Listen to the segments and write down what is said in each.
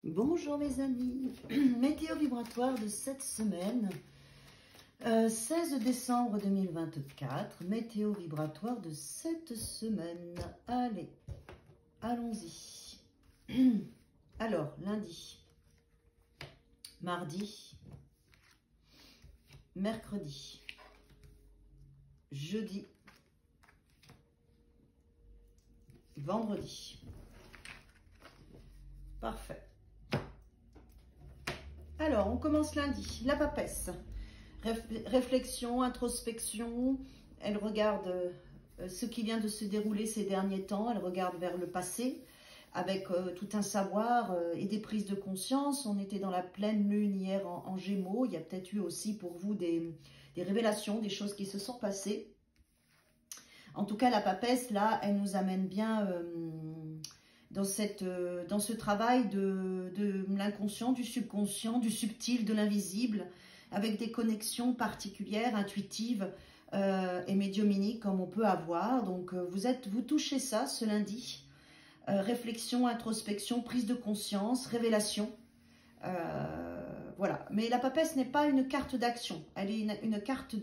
Bonjour mes amis, météo vibratoire de cette semaine, 16 décembre 2024, météo vibratoire de cette semaine. Allez, allons-y. Alors, lundi, mardi, mercredi, jeudi, vendredi. Parfait. Alors, on commence lundi. La papesse. Réflexion, introspection. Elle regarde ce qui vient de se dérouler ces derniers temps. Elle regarde vers le passé avec tout un savoir et des prises de conscience. On était dans la pleine lune hier en Gémeaux. Il y a peut-être eu aussi pour vous des révélations, des choses qui se sont passées. En tout cas, la papesse, là, elle nous amène bien... dans ce travail de l'inconscient, du subconscient, du subtil, de l'invisible, avec des connexions particulières, intuitives et médiumniques comme on peut avoir. Donc vous touchez ça ce lundi. Réflexion, introspection, prise de conscience, révélation. Voilà. Mais la papesse n'est pas une carte d'action. Elle est une carte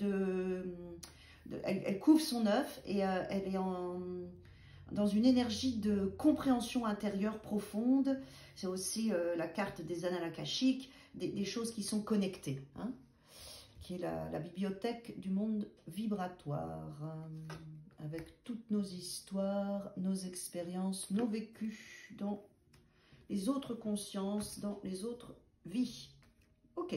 elle couvre son œuf et elle est dans une énergie de compréhension intérieure profonde. C'est aussi la carte des annales akashiques, des choses qui sont connectées, hein, qui est la bibliothèque du monde vibratoire, avec toutes nos histoires, nos expériences, nos vécus dans les autres consciences, dans les autres vies. Ok.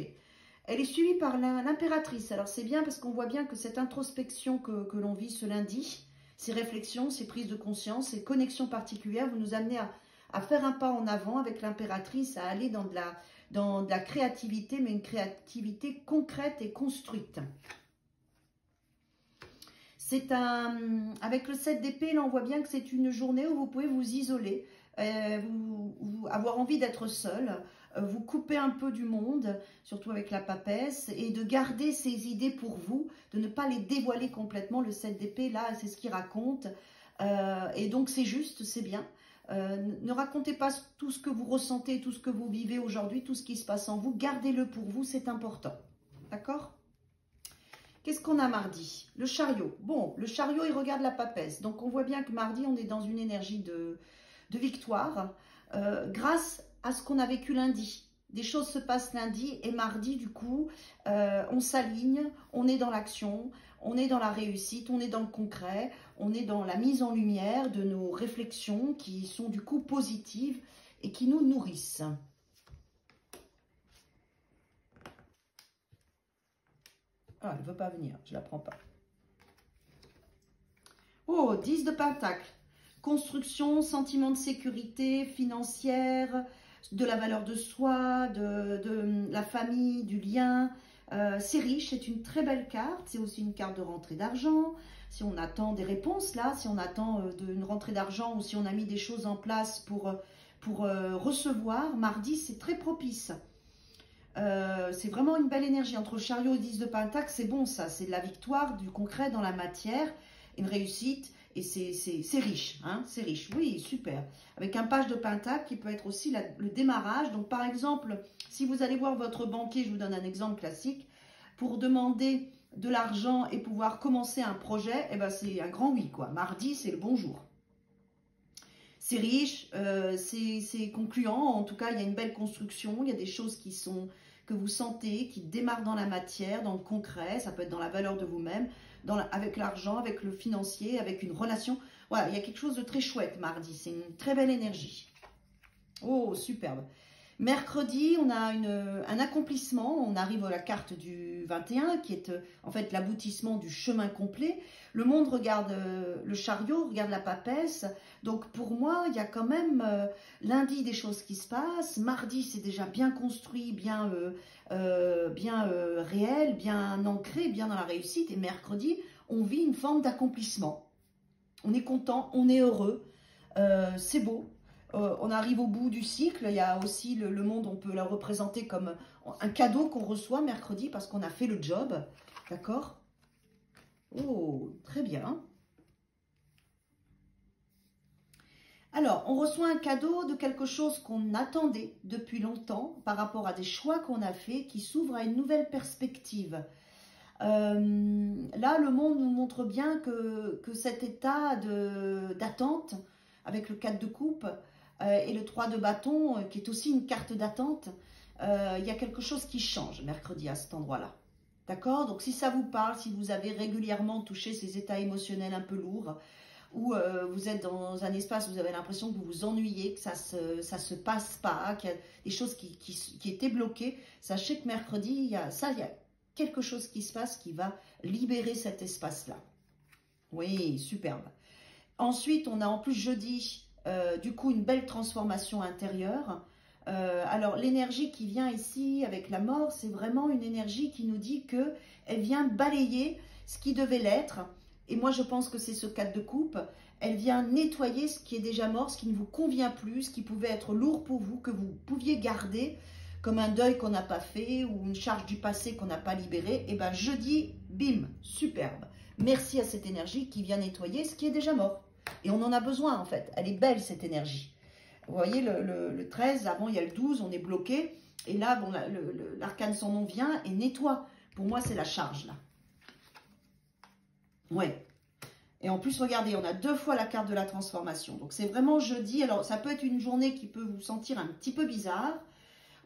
Elle est suivie par l'impératrice. Alors c'est bien parce qu'on voit bien que cette introspection que l'on vit ce lundi, ces réflexions, ces prises de conscience, ces connexions particulières, vous nous amenez à faire un pas en avant avec l'impératrice, à aller dans de la créativité, mais une créativité concrète et construite. Avec le 7 d'épée, là on voit bien que c'est une journée où vous pouvez vous isoler, avoir envie d'être seul, vous couper un peu du monde, surtout avec la papesse, et de garder ces idées pour vous, de ne pas les dévoiler complètement. Le 7 d'épée, là, c'est ce qu'il raconte. Et donc, c'est juste, c'est bien. Ne racontez pas tout ce que vous ressentez, tout ce que vous vivez aujourd'hui, tout ce qui se passe en vous. Gardez-le pour vous, c'est important. D'accord ? Qu'est-ce qu'on a mardi? Le chariot. Bon, le chariot, il regarde la papesse. Donc, on voit bien que mardi, on est dans une énergie de victoire grâce à ce qu'on a vécu lundi. Des choses se passent lundi et mardi, du coup, on s'aligne, on est dans l'action, on est dans la réussite, on est dans le concret, on est dans la mise en lumière de nos réflexions qui sont du coup positives et qui nous nourrissent. Ah, elle ne veut pas venir, je ne la prends pas. Oh, 10 de Pentacle. Construction, sentiment de sécurité financière, de la valeur de soi, de la famille, du lien. C'est riche, c'est une très belle carte. C'est aussi une carte de rentrée d'argent. Si on attend des réponses là, si on attend une rentrée d'argent ou si on a mis des choses en place pour recevoir, mardi c'est très propice. C'est vraiment une belle énergie. Entre le chariot et 10 de Pentacle, c'est bon ça. C'est de la victoire, du concret dans la matière, une réussite. Et c'est riche, hein, c'est riche, oui, super. Avec un page de Pentacle qui peut être aussi le démarrage. Donc, par exemple, si vous allez voir votre banquier, je vous donne un exemple classique, pour demander de l'argent et pouvoir commencer un projet, eh ben, c'est un grand oui, quoi. Mardi, c'est le bonjour. C'est riche, c'est concluant, en tout cas, il y a une belle construction, il y a des choses que vous sentez, qui démarrent dans la matière, dans le concret, ça peut être dans la valeur de vous-même, avec l'argent, avec le financier, avec une relation. Voilà, il y a quelque chose de très chouette mardi, c'est une très belle énergie. Oh, superbe. Mercredi, on a un accomplissement, on arrive à la carte du 21, qui est en fait l'aboutissement du chemin complet. Le monde regarde le chariot, regarde la papesse. Donc pour moi, il y a quand même lundi des choses qui se passent. Mardi, c'est déjà bien construit, bien réel, bien ancré, bien dans la réussite. Et mercredi, on vit une forme d'accomplissement. On est content, on est heureux, c'est beau. On arrive au bout du cycle. Il y a aussi le monde, on peut le représenter comme un cadeau qu'on reçoit mercredi parce qu'on a fait le job. D'accord? Oh, très bien. Alors, on reçoit un cadeau de quelque chose qu'on attendait depuis longtemps par rapport à des choix qu'on a faits qui s'ouvrent à une nouvelle perspective. Là, le monde nous montre bien que cet état d'attente, avec le 4 de coupe et le 3 de bâton, qui est aussi une carte d'attente, il y a quelque chose qui change mercredi à cet endroit-là. D'accord? Donc, si ça vous parle, si vous avez régulièrement touché ces états émotionnels un peu lourds, ou vous êtes dans un espace où vous avez l'impression que vous vous ennuyez, que ça se passe pas, qu'il y a des choses qui étaient bloquées, sachez que mercredi, il y a quelque chose qui se passe qui va libérer cet espace-là. Oui, superbe. Ensuite, on a en plus jeudi, du coup, une belle transformation intérieure. Alors, l'énergie qui vient ici avec la mort, c'est vraiment une énergie qui nous dit qu'elle vient balayer ce qui devait l'être. Et moi, je pense que c'est ce 4 de coupe. Elle vient nettoyer ce qui est déjà mort, ce qui ne vous convient plus, ce qui pouvait être lourd pour vous, que vous pouviez garder, comme un deuil qu'on n'a pas fait ou une charge du passé qu'on n'a pas libérée. Et bien, jeudi, bim, superbe. Merci à cette énergie qui vient nettoyer ce qui est déjà mort. Et on en a besoin, en fait. Elle est belle, cette énergie. Vous voyez, le 13, avant, il y a le 12, on est bloqué. Et là, bon, l'arcane sans nom vient et nettoie. Pour moi, c'est la charge, là. Ouais. Et en plus, regardez, on a 2 fois la carte de la transformation. Donc, c'est vraiment jeudi. Alors, ça peut être une journée qui peut vous sentir un petit peu bizarre,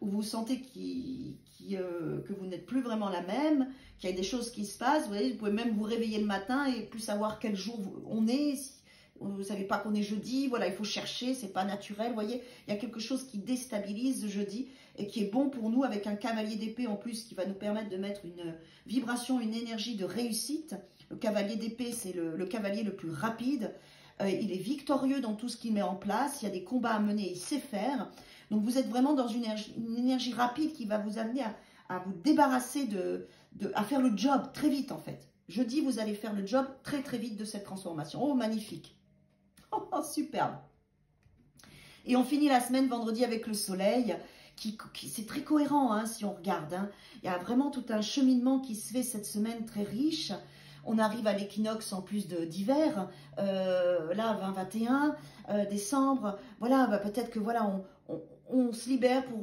où vous sentez que vous n'êtes plus vraiment la même, qu'il y a des choses qui se passent. Vous voyez, vous pouvez même vous réveiller le matin et plus savoir quel jour on est. Si vous ne savez pas qu'on est jeudi, voilà, il faut chercher, c'est pas naturel. Vous voyez, il y a quelque chose qui déstabilise jeudi et qui est bon pour nous avec un cavalier d'épée en plus qui va nous permettre de mettre une vibration, une énergie de réussite. Le cavalier d'épée, c'est le cavalier le plus rapide. Il est victorieux dans tout ce qu'il met en place. Il y a des combats à mener, il sait faire. Donc, vous êtes vraiment dans une énergie rapide qui va vous amener à vous débarrasser à faire le job très vite, en fait. Jeudi, vous allez faire le job très, très vite de cette transformation. Oh, magnifique. Oh, superbe. Et on finit la semaine vendredi avec le soleil. C'est très cohérent, hein, si on regarde. Hein. Il y a vraiment tout un cheminement qui se fait cette semaine très riche. On arrive à l'équinoxe en plus d'hiver, là, 20-21 décembre. Voilà, bah, peut-être que voilà, on se libère pour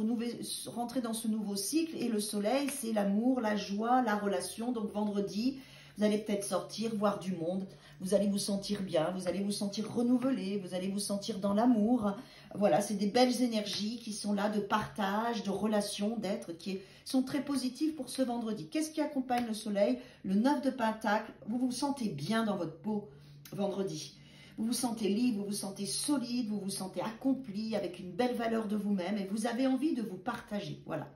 rentrer dans ce nouveau cycle. Et le soleil, c'est l'amour, la joie, la relation. Donc vendredi, vous allez peut-être sortir, voir du monde. Vous allez vous sentir bien, vous allez vous sentir renouvelé, vous allez vous sentir dans l'amour. Voilà, c'est des belles énergies qui sont là de partage, de relation, d'être, qui sont très positives pour ce vendredi. Qu'est-ce qui accompagne le soleil? Le 9 de Pentacle. Vous vous sentez bien dans votre peau vendredi. Vous vous sentez libre, vous vous sentez solide, vous vous sentez accompli avec une belle valeur de vous-même et vous avez envie de vous partager. Voilà.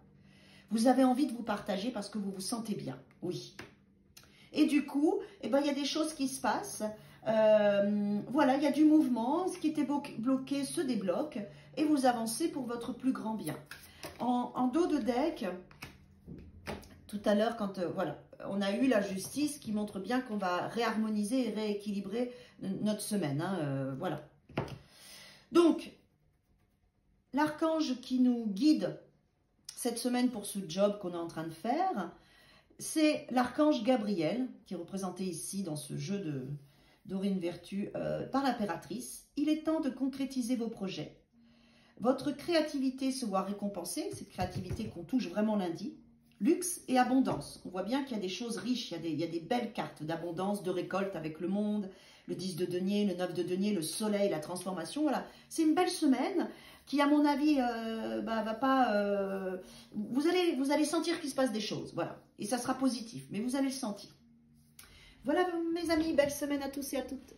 Vous avez envie de vous partager parce que vous vous sentez bien. Oui. Et du coup, eh ben, il y a des choses qui se passent. Voilà, il y a du mouvement. Ce qui était bloqué se débloque. Et vous avancez pour votre plus grand bien. En dos de deck, tout à l'heure, quand voilà, on a eu la justice qui montre bien qu'on va réharmoniser et rééquilibrer notre semaine. Hein, voilà. Donc, l'archange qui nous guide cette semaine pour ce job qu'on est en train de faire, c'est l'archange Gabriel, qui est représenté ici dans ce jeu d'Aurine Vertu par l'impératrice. Il est temps de concrétiser vos projets. Votre créativité se voit récompensée, cette créativité qu'on touche vraiment lundi. Luxe et abondance. On voit bien qu'il y a des choses riches, il y a des belles cartes d'abondance, de récolte avec le monde, le 10 de denier, le 9 de denier, le soleil, la transformation. Voilà, c'est une belle semaine qui, à mon avis, va pas... vous allez sentir qu'il se passe des choses, voilà. Et ça sera positif, mais vous allez le sentir. Voilà, mes amis, belle semaine à tous et à toutes.